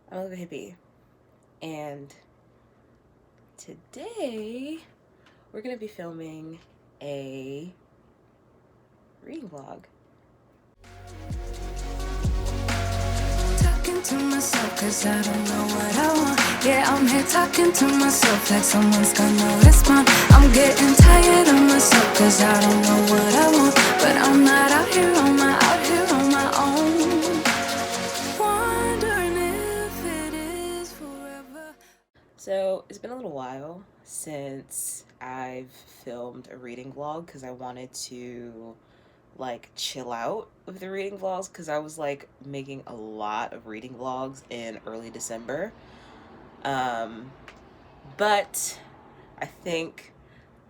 I'm a little hippie, and today we're gonna be filming a reading vlog. Talking to myself cause I don't know what I want. Yeah, I'm here talking to myself like someone's gonna respond. I'm getting tired of myself cause I don't know what I want. But I'm not out here on my own. Wondering if it is forever. So it's been a little while since I've filmed a reading vlog because I wanted to chill out with the reading vlogs because I was making a lot of reading vlogs in early December. But I think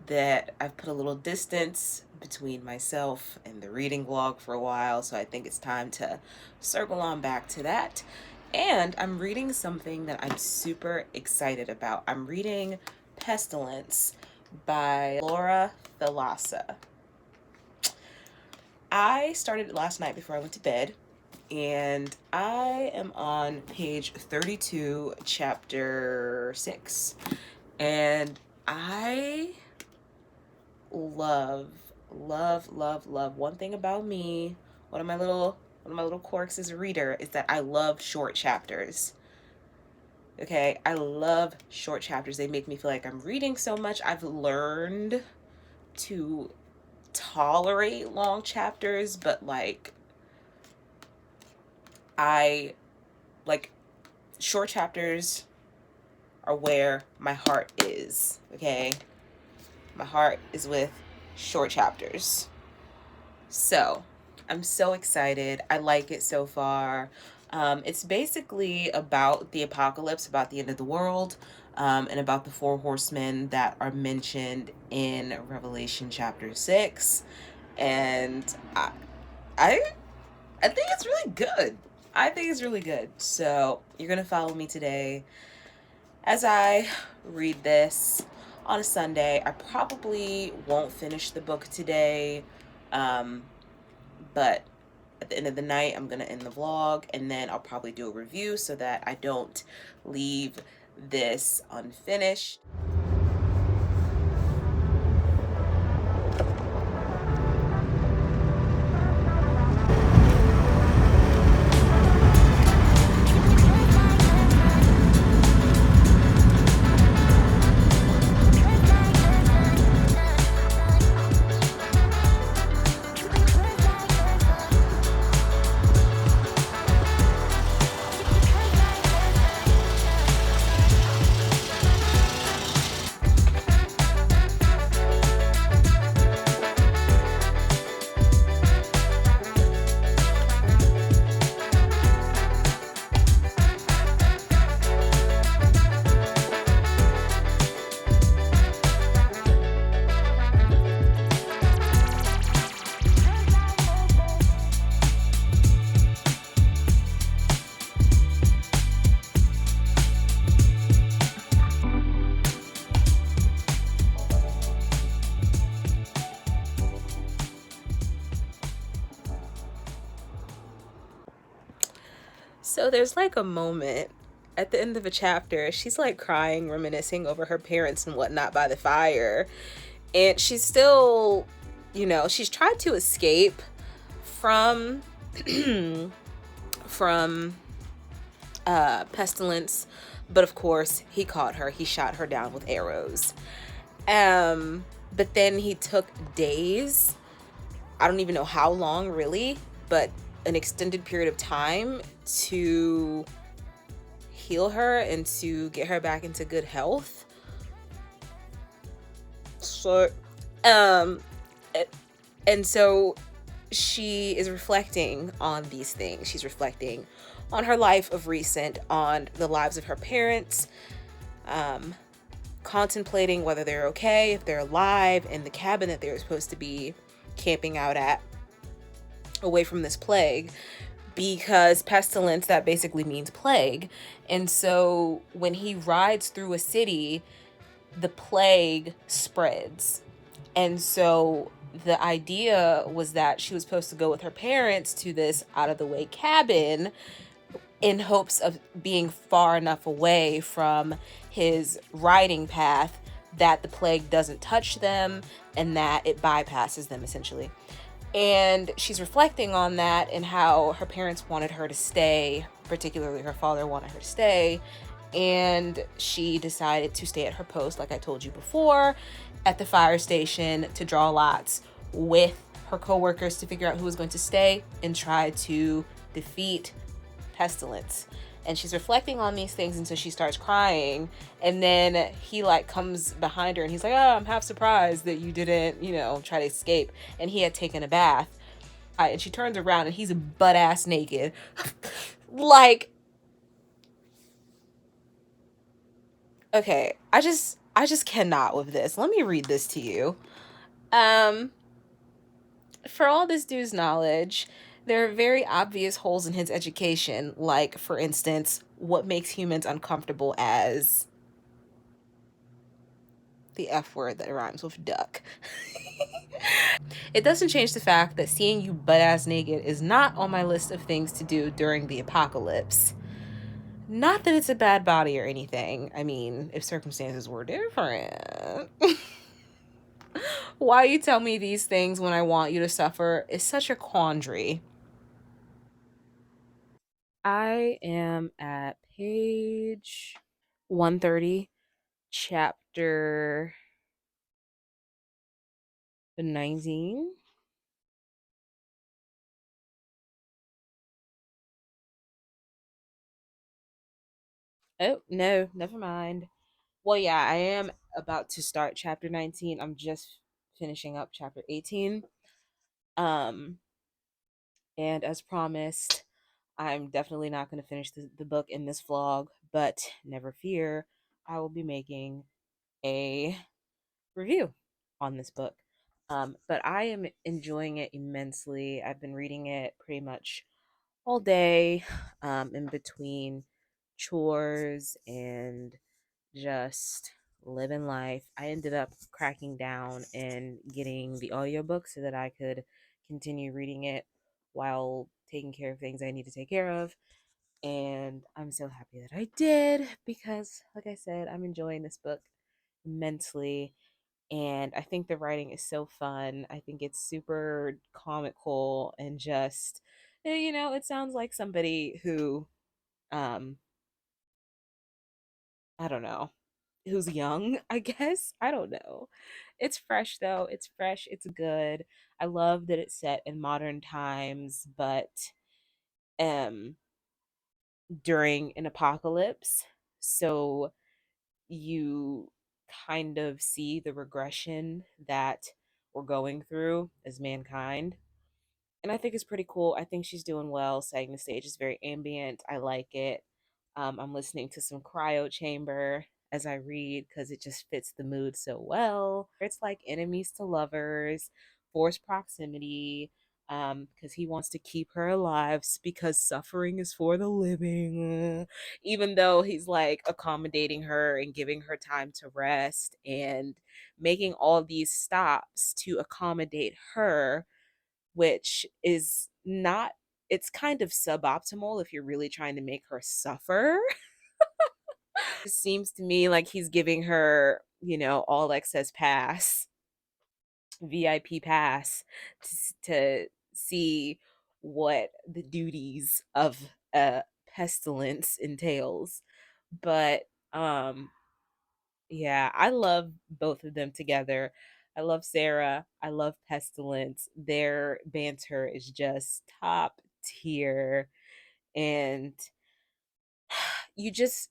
that I've put a little distance between myself and the reading vlog for a while, so I think it's time to circle on back to that. And I'm reading something that I'm super excited about. I'm reading Pestilence by Laura Thalassa. I started it last night before I went to bed, and I am on page 32, chapter 6. And I love, love, love, love. One thing about me, one of my little quirks as a reader is that I love short chapters. Okay, I love short chapters. They make me feel like I'm reading so much. I've learned to tolerate long chapters, but I like short chapters are where my heart is. Okay, my heart is with short chapters. So I'm so excited. I like it so far. It's basically about the apocalypse, about the end of the world, and about the four horsemen that are mentioned in Revelation chapter 6. And I, I think it's really good. I think it's really good. So you're going to follow me today as I read this on a Sunday. I probably won't finish the book today. But at the end of the night, I'm going to end the vlog, and then I'll probably do a review so that I don't leave this unfinished. So there's a moment at the end of a chapter. She's crying, reminiscing over her parents and whatnot by the fire. And she's still, she's tried to escape from from Pestilence, but of course he caught her. He shot her down with arrows. But then he took days, I don't even know how long really, but an extended period of time to heal her and to get her back into good health. So, and so she is reflecting on these things. She's reflecting on her life of recent, on the lives of her parents, contemplating whether they're okay, if they're alive in the cabin that they're supposed to be camping out at, away from this plague, because pestilence, that basically means plague. And so when he rides through a city, the plague spreads. And so the idea was that she was supposed to go with her parents to this out of the way cabin in hopes of being far enough away from his riding path that the plague doesn't touch them and that it bypasses them essentially. And she's reflecting on that and how her parents wanted her to stay, particularly her father wanted her to stay. And she decided to stay at her post, like I told you before, at the fire station to draw lots with her coworkers to figure out who was going to stay and try to defeat Pestilence. And she's reflecting on these things until she starts crying. And then he like comes behind her and he's like, "Oh, I'm half surprised that you didn't, try to escape." And he had taken a bath. And she turns around and he's butt ass naked. Like, okay, I just cannot with this. Let me read this to you. Um, for all this dude's knowledge, there are very obvious holes in his education, like, for instance, what makes humans uncomfortable as the F word that rhymes with duck. It doesn't change the fact that seeing you butt ass naked is not on my list of things to do during the apocalypse. Not that it's a bad body or anything. I mean, if circumstances were different. Why you tell me these things when I want you to suffer is such a quandary. I am at page 130, chapter 19. Oh, no, never mind. Well, yeah, I am about to start chapter 19. I'm just finishing up chapter 18. Um, and as promised, I'm definitely not going to finish the book in this vlog, but never fear, I will be making a review on this book. But I am enjoying it immensely. I've been reading it pretty much all day, in between chores and just living life. I ended up cracking down and getting the audiobook so that I could continue reading it while taking care of things I need to take care of. And I'm so happy that I did because, like I said, I'm enjoying this book immensely. And I think the writing is so fun. I think it's super comical and just, it sounds like somebody who, um, I don't know, who's young, I guess. I don't know. It's fresh though. It's fresh. It's good. I love that it's set in modern times, but um during an apocalypse. So you kind of see the regression that we're going through as mankind. And I think it's pretty cool. I think she's doing well. Setting the stage is very ambient. I like it. I'm listening to some cryo chamber as I read because it just fits the mood so well. It's like enemies to lovers, forced proximity, because he wants to keep her alive because suffering is for the living. Even though he's like accommodating her and giving her time to rest and making all these stops to accommodate her, which is not, it's kind of suboptimal if you're really trying to make her suffer. It seems to me like he's giving her, all access pass, VIP pass to see what the duties of a pestilence entails. But um yeah, I love both of them together. I love Sarah. I love Pestilence. Their banter is just top tier. And you just,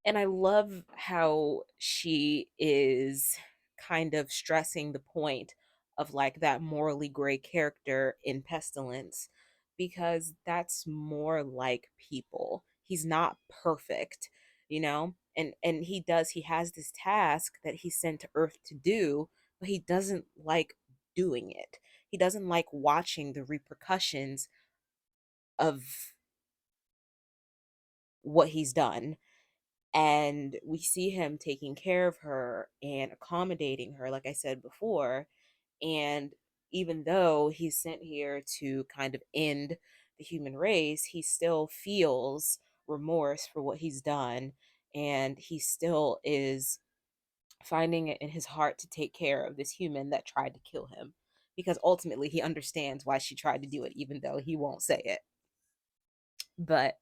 and I love how she is kind of stressing the point of like that morally gray character in Pestilence because that's more like people. He's not perfect, and he has this task that he's sent to Earth to do, but he doesn't like doing it. He doesn't like watching the repercussions of what he's done, and we see him taking care of her and accommodating her like I said before. And even though he's sent here to kind of end the human race, he still feels remorse for what he's done, and he still is finding it in his heart to take care of this human that tried to kill him, because ultimately he understands why she tried to do it, even though he won't say it. But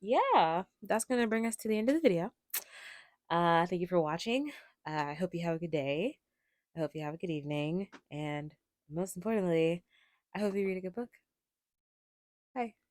yeah, that's gonna bring us to the end of the video. Thank you for watching. I hope you have a good day. I hope you have a good evening, and most importantly, I hope you read a good book. Bye.